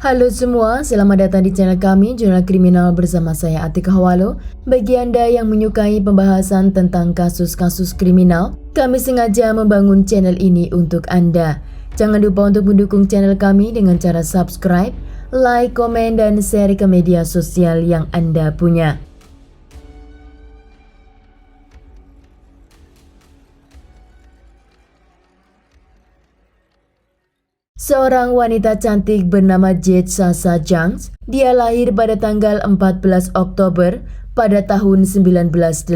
Halo semua, selamat datang di channel kami, Jurnal Kriminal bersama saya Atika Hawalo. Bagi Anda yang menyukai pembahasan tentang kasus-kasus kriminal, kami sengaja membangun channel ini untuk Anda. Jangan lupa untuk mendukung channel kami dengan cara subscribe, like, komen, dan share ke media sosial yang Anda punya. Seorang wanita cantik bernama Jade Sasha Janks, dia lahir pada tanggal 14 Oktober pada tahun 1983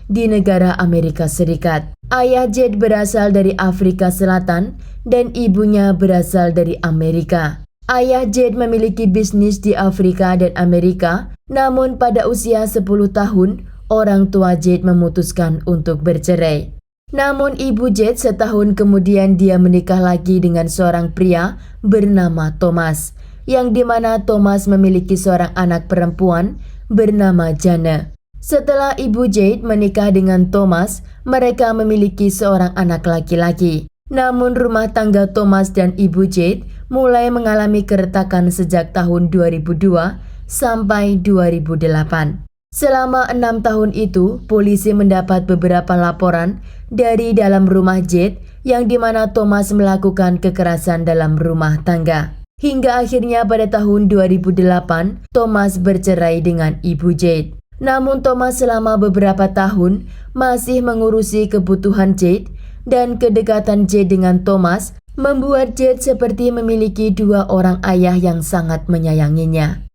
di negara Amerika Serikat. Ayah Jade berasal dari Afrika Selatan dan ibunya berasal dari Amerika. Ayah Jade memiliki bisnis di Afrika dan Amerika, namun pada usia 10 tahun, orang tua Jade memutuskan untuk bercerai. Namun ibu Jade setahun kemudian dia menikah lagi dengan seorang pria bernama Thomas, yang dimana Thomas memiliki seorang anak perempuan bernama Jana. Setelah ibu Jade menikah dengan Thomas, mereka memiliki seorang anak laki-laki. Namun rumah tangga Thomas dan ibu Jade mulai mengalami keretakan sejak tahun 2002 sampai 2008. Selama 6 tahun itu, polisi mendapat beberapa laporan dari dalam rumah Jade yang dimana Thomas melakukan kekerasan dalam rumah tangga. Hingga akhirnya pada tahun 2008, Thomas bercerai dengan ibu Jade. Namun Thomas selama beberapa tahun masih mengurusi kebutuhan Jade dan kedekatan Jade dengan Thomas membuat Jade seperti memiliki dua orang ayah yang sangat menyayanginya.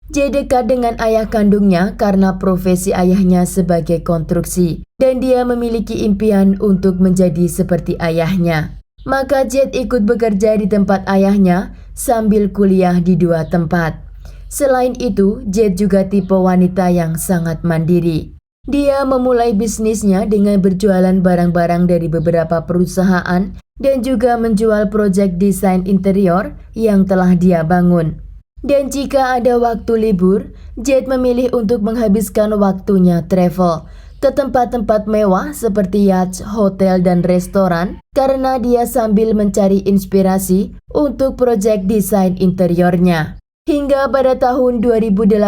Jade dekat dengan ayah kandungnya karena profesi ayahnya sebagai konstruksi dan dia memiliki impian untuk menjadi seperti ayahnya. Maka Jade ikut bekerja di tempat ayahnya sambil kuliah di dua tempat. Selain itu, Jade juga tipe wanita yang sangat mandiri. Dia memulai bisnisnya dengan berjualan barang-barang dari beberapa perusahaan dan juga menjual proyek desain interior yang telah dia bangun. Dan jika ada waktu libur, Jade memilih untuk menghabiskan waktunya travel ke tempat-tempat mewah seperti yacht, hotel, dan restoran karena dia sambil mencari inspirasi untuk proyek desain interiornya. Hingga pada tahun 2018,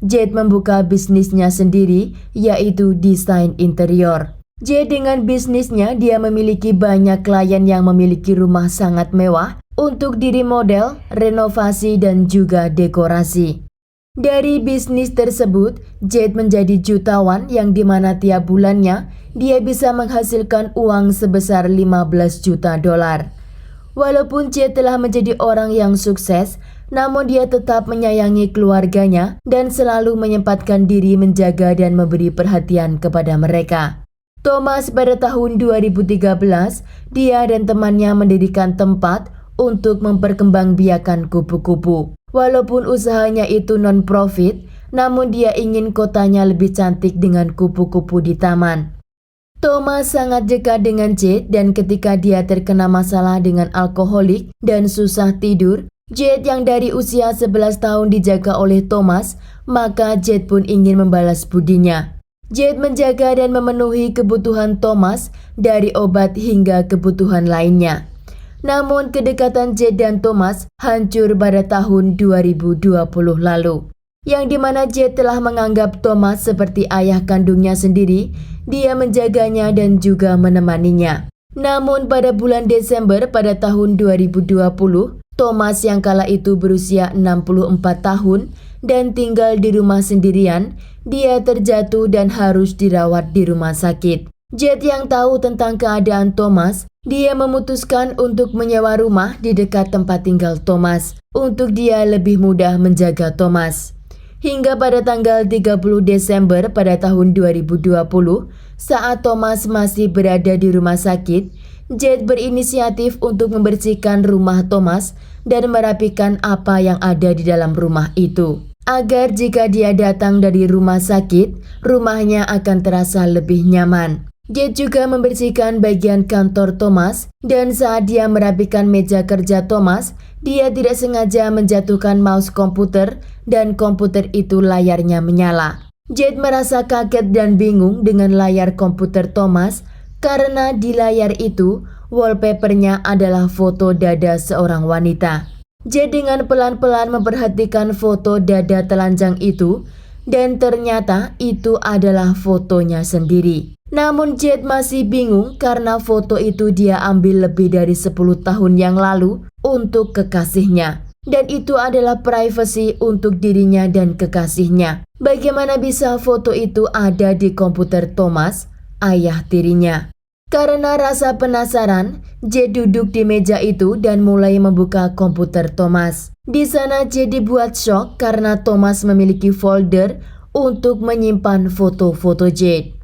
Jade membuka bisnisnya sendiri yaitu desain interior. Jade dengan bisnisnya dia memiliki banyak klien yang memiliki rumah sangat mewah untuk diri model, renovasi, dan juga dekorasi. Dari bisnis tersebut, Jade menjadi jutawan yang dimana tiap bulannya dia bisa menghasilkan uang sebesar 15 juta dolar. Walaupun Jade telah menjadi orang yang sukses, namun dia tetap menyayangi keluarganya dan selalu menyempatkan diri menjaga dan memberi perhatian kepada mereka. Thomas pada tahun 2013, dia dan temannya mendirikan tempat untuk memperkembangbiakan kupu-kupu. Walaupun usahanya itu non-profit, namun dia ingin kotanya lebih cantik dengan kupu-kupu di taman. Thomas sangat dekat dengan Jade dan ketika dia terkena masalah dengan alkoholik dan susah tidur, Jade yang dari usia 11 tahun dijaga oleh Thomas, maka Jade pun ingin membalas budinya. Jade menjaga dan memenuhi kebutuhan Thomas dari obat hingga kebutuhan lainnya. Namun kedekatan Jade dan Thomas hancur pada tahun 2020 lalu. Yang dimana Jade telah menganggap Thomas seperti ayah kandungnya sendiri, dia menjaganya dan juga menemaninya. Namun pada bulan Desember pada tahun 2020, Thomas yang kala itu berusia 64 tahun dan tinggal di rumah sendirian, dia terjatuh dan harus dirawat di rumah sakit. Jade yang tahu tentang keadaan Thomas, dia memutuskan untuk menyewa rumah di dekat tempat tinggal Thomas untuk dia lebih mudah menjaga Thomas. Hingga pada tanggal 30 Desember pada tahun 2020, saat Thomas masih berada di rumah sakit, Jade berinisiatif untuk membersihkan rumah Thomas dan merapikan apa yang ada di dalam rumah itu. Agar jika dia datang dari rumah sakit, rumahnya akan terasa lebih nyaman. Jade juga membersihkan bagian kantor Thomas dan saat dia merapikan meja kerja Thomas, dia tidak sengaja menjatuhkan mouse komputer dan komputer itu layarnya menyala. Jade merasa kaget dan bingung dengan layar komputer Thomas karena di layar itu wallpapernya adalah foto dada seorang wanita. Jade dengan pelan-pelan memperhatikan foto dada telanjang itu dan ternyata itu adalah fotonya sendiri. Namun Jade masih bingung karena foto itu dia ambil lebih dari 10 tahun yang lalu untuk kekasihnya. Dan itu adalah privasi untuk dirinya dan kekasihnya. Bagaimana bisa foto itu ada di komputer Thomas, ayah tirinya? Karena rasa penasaran, Jade duduk di meja itu dan mulai membuka komputer Thomas. Di sana Jade dibuat shock karena Thomas memiliki folder untuk menyimpan foto-foto Jade.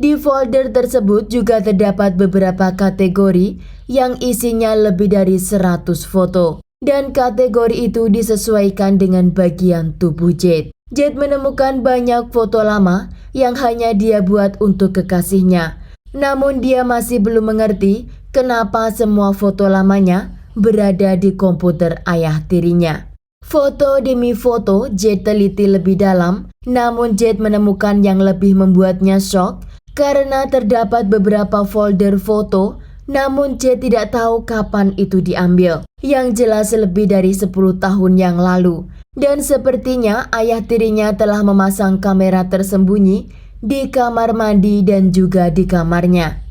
Di folder tersebut juga terdapat beberapa kategori yang isinya lebih dari 100 foto. Dan kategori itu disesuaikan dengan bagian tubuh Jade. Jade menemukan banyak foto lama yang hanya dia buat untuk kekasihnya. Namun dia masih belum mengerti kenapa semua foto lamanya berada di komputer ayah tirinya. Foto demi foto Jade teliti lebih dalam, namun Jade menemukan yang lebih membuatnya shock karena terdapat beberapa folder foto, namun Jade tidak tahu kapan itu diambil. Yang jelas lebih dari 10 tahun yang lalu. Dan sepertinya ayah tirinya telah memasang kamera tersembunyi di kamar mandi dan juga di kamarnya.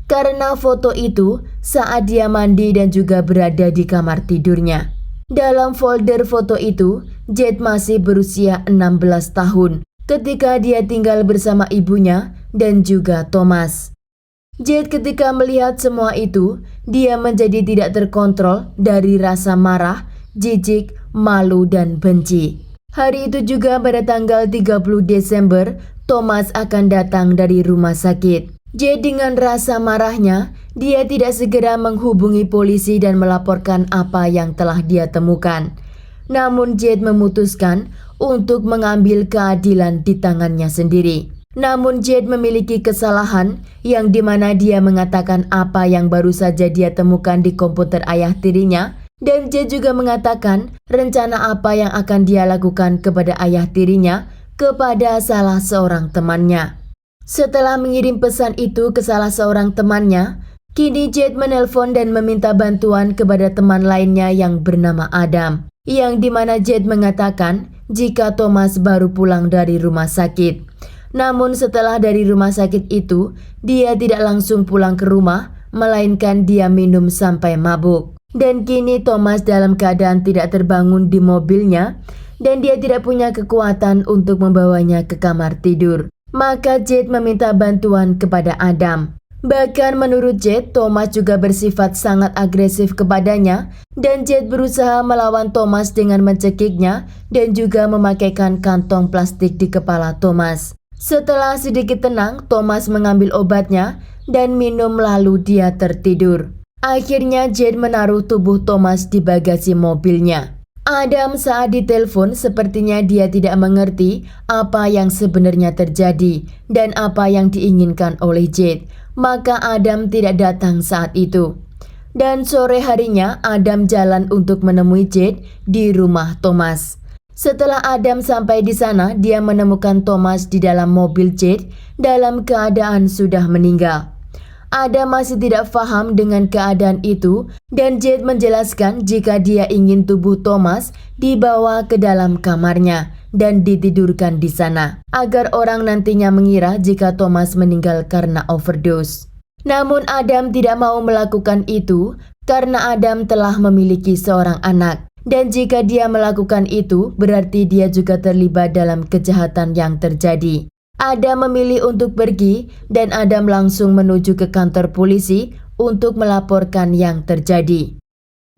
Karena foto itu saat dia mandi dan juga berada di kamar tidurnya. Dalam folder foto itu, Jade masih berusia 16 tahun ketika dia tinggal bersama ibunya dan juga Thomas. Jade ketika melihat semua itu, dia menjadi tidak terkontrol dari rasa marah, jijik, malu, dan benci. Hari itu juga pada tanggal 30 Desember, Thomas akan datang dari rumah sakit. Jade dengan rasa marahnya, dia tidak segera menghubungi polisi dan melaporkan apa yang telah dia temukan. Namun Jade memutuskan untuk mengambil keadilan di tangannya sendiri. Namun Jade memiliki kesalahan yang dimana dia mengatakan apa yang baru saja dia temukan di komputer ayah tirinya. Dan Jade juga mengatakan rencana apa yang akan dia lakukan kepada ayah tirinya kepada salah seorang temannya. Setelah mengirim pesan itu ke salah seorang temannya, kini Jade menelpon dan meminta bantuan kepada teman lainnya yang bernama Adam. Yang dimana Jade mengatakan jika Thomas baru pulang dari rumah sakit. Namun setelah dari rumah sakit itu, dia tidak langsung pulang ke rumah, melainkan dia minum sampai mabuk. Dan kini Thomas dalam keadaan tidak terbangun di mobilnya, dan dia tidak punya kekuatan untuk membawanya ke kamar tidur. Maka Jade meminta bantuan kepada Adam. Bahkan menurut Jade, Thomas juga bersifat sangat agresif kepadanya, dan Jade berusaha melawan Thomas dengan mencekiknya dan juga memakaikan kantong plastik di kepala Thomas. Setelah sedikit tenang, Thomas mengambil obatnya dan minum lalu dia tertidur. Akhirnya Jade menaruh tubuh Thomas di bagasi mobilnya. Adam saat ditelepon sepertinya dia tidak mengerti apa yang sebenarnya terjadi dan apa yang diinginkan oleh Jade. Maka Adam tidak datang saat itu. Dan sore harinya Adam jalan untuk menemui Jade di rumah Thomas. Setelah Adam sampai di sana, dia menemukan Thomas di dalam mobil Jade dalam keadaan sudah meninggal. Adam masih tidak paham dengan keadaan itu dan Jade menjelaskan jika dia ingin tubuh Thomas dibawa ke dalam kamarnya dan ditidurkan di sana agar orang nantinya mengira jika Thomas meninggal karena overdose. Namun Adam tidak mau melakukan itu karena Adam telah memiliki seorang anak. Dan jika dia melakukan itu, berarti dia juga terlibat dalam kejahatan yang terjadi. Adam memilih untuk pergi dan Adam langsung menuju ke kantor polisi untuk melaporkan yang terjadi.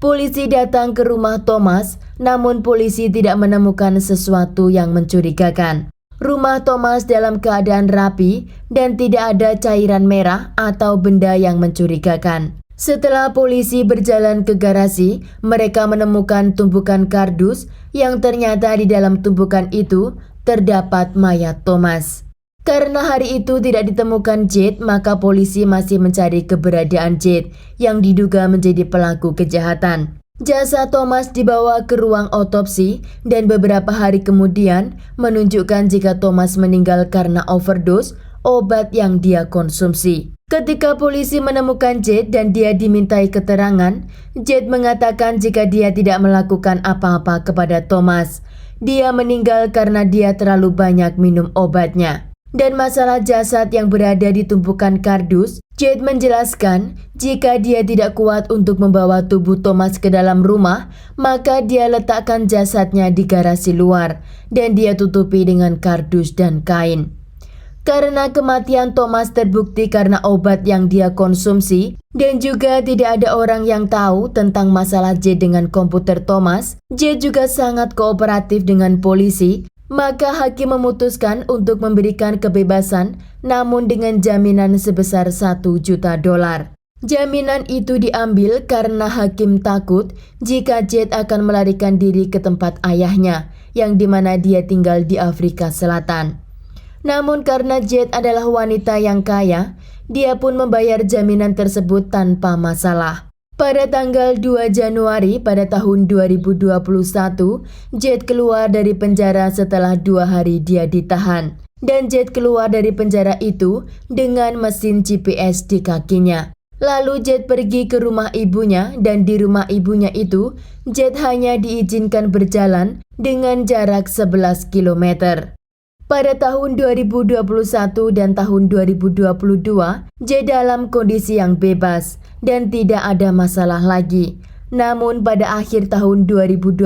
Polisi datang ke rumah Thomas, namun polisi tidak menemukan sesuatu yang mencurigakan. Rumah Thomas dalam keadaan rapi dan tidak ada cairan merah atau benda yang mencurigakan. Setelah polisi berjalan ke garasi, mereka menemukan tumpukan kardus yang ternyata di dalam tumpukan itu terdapat mayat Thomas. Karena hari itu tidak ditemukan Jade, maka polisi masih mencari keberadaan Jade yang diduga menjadi pelaku kejahatan. Jasad Thomas dibawa ke ruang otopsi dan beberapa hari kemudian menunjukkan jika Thomas meninggal karena overdose obat yang dia konsumsi. Ketika polisi menemukan Jade dan dia dimintai keterangan, Jade mengatakan jika dia tidak melakukan apa-apa kepada Thomas. Dia meninggal karena dia terlalu banyak minum obatnya. Dan masalah jasad yang berada di tumpukan kardus, Jade menjelaskan jika dia tidak kuat untuk membawa tubuh Thomas ke dalam rumah, maka dia letakkan jasadnya di garasi luar dan dia tutupi dengan kardus dan kain. Karena kematian Thomas terbukti karena obat yang dia konsumsi dan juga tidak ada orang yang tahu tentang masalah Jade dengan komputer Thomas, Jade juga sangat kooperatif dengan polisi, maka hakim memutuskan untuk memberikan kebebasan namun dengan jaminan sebesar $1 juta. Jaminan itu diambil karena hakim takut jika Jade akan melarikan diri ke tempat ayahnya yang dimana dia tinggal di Afrika Selatan. Namun karena Jade adalah wanita yang kaya, dia pun membayar jaminan tersebut tanpa masalah. Pada tanggal 2 Januari pada tahun 2021, Jade keluar dari penjara setelah 2 hari dia ditahan. Dan Jade keluar dari penjara itu dengan mesin GPS di kakinya. Lalu Jade pergi ke rumah ibunya dan di rumah ibunya itu, Jade hanya diizinkan berjalan dengan jarak 11 km. Pada tahun 2021 dan tahun 2022, Jade dalam kondisi yang bebas dan tidak ada masalah lagi. Namun pada akhir tahun 2022,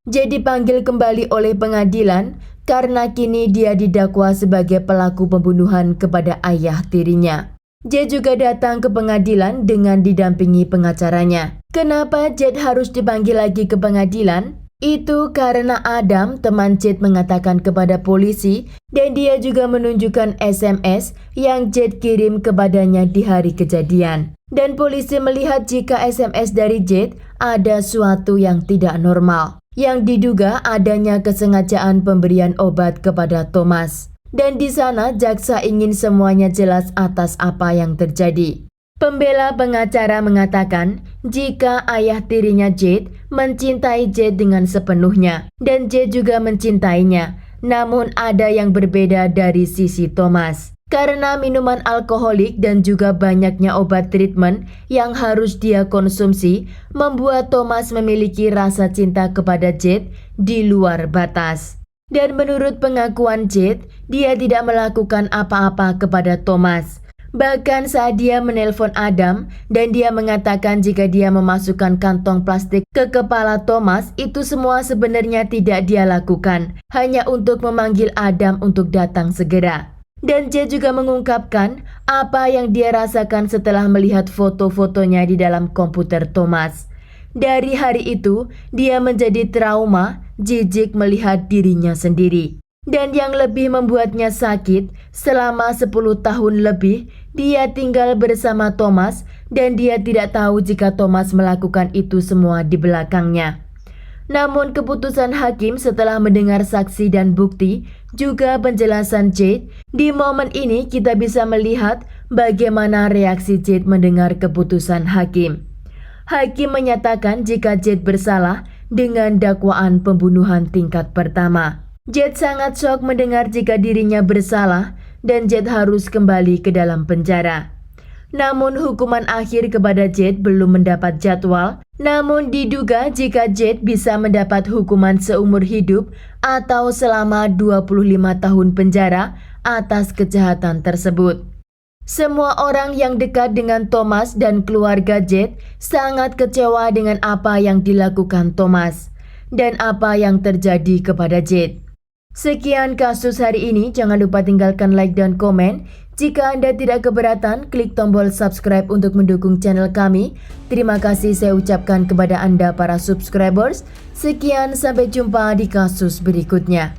Jade dipanggil kembali oleh pengadilan karena kini dia didakwa sebagai pelaku pembunuhan kepada ayah tirinya. Jade juga datang ke pengadilan dengan didampingi pengacaranya. Kenapa Jade harus dipanggil lagi ke pengadilan? Itu karena Adam, teman Jade, mengatakan kepada polisi dan dia juga menunjukkan SMS yang Jade kirim kepadanya di hari kejadian. Dan polisi melihat jika SMS dari Jade ada suatu yang tidak normal, yang diduga adanya kesengajaan pemberian obat kepada Thomas. Dan di sana jaksa ingin semuanya jelas atas apa yang terjadi. Pembela pengacara mengatakan jika ayah tirinya Jade mencintai Jade dengan sepenuhnya dan Jade juga mencintainya, namun ada yang berbeda dari sisi Thomas. Karena minuman alkoholik dan juga banyaknya obat treatment yang harus dia konsumsi membuat Thomas memiliki rasa cinta kepada Jade di luar batas. Dan menurut pengakuan Jade, dia tidak melakukan apa-apa kepada Thomas. Bahkan saat dia menelpon Adam dan dia mengatakan jika dia memasukkan kantong plastik ke kepala Thomas, itu semua sebenarnya tidak dia lakukan, hanya untuk memanggil Adam untuk datang segera. Dan Jade juga mengungkapkan apa yang dia rasakan setelah melihat foto-fotonya di dalam komputer Thomas. Dari hari itu, dia menjadi trauma, jijik melihat dirinya sendiri. Dan yang lebih membuatnya sakit, selama 10 tahun lebih, dia tinggal bersama Thomas dan dia tidak tahu jika Thomas melakukan itu semua di belakangnya. Namun keputusan hakim setelah mendengar saksi dan bukti, juga penjelasan Jade, di momen ini kita bisa melihat bagaimana reaksi Jade mendengar keputusan hakim. Hakim menyatakan jika Jade bersalah dengan dakwaan pembunuhan tingkat pertama. Jade sangat shock mendengar jika dirinya bersalah dan Jade harus kembali ke dalam penjara. Namun hukuman akhir kepada Jade belum mendapat jadwal, namun diduga jika Jade bisa mendapat hukuman seumur hidup atau selama 25 tahun penjara atas kejahatan tersebut. Semua orang yang dekat dengan Thomas dan keluarga Jade sangat kecewa dengan apa yang dilakukan Thomas dan apa yang terjadi kepada Jade. Sekian kasus hari ini, jangan lupa tinggalkan like dan komen. Jika Anda tidak keberatan, klik tombol subscribe untuk mendukung channel kami. Terima kasih saya ucapkan kepada Anda para subscribers. Sekian, sampai jumpa di kasus berikutnya.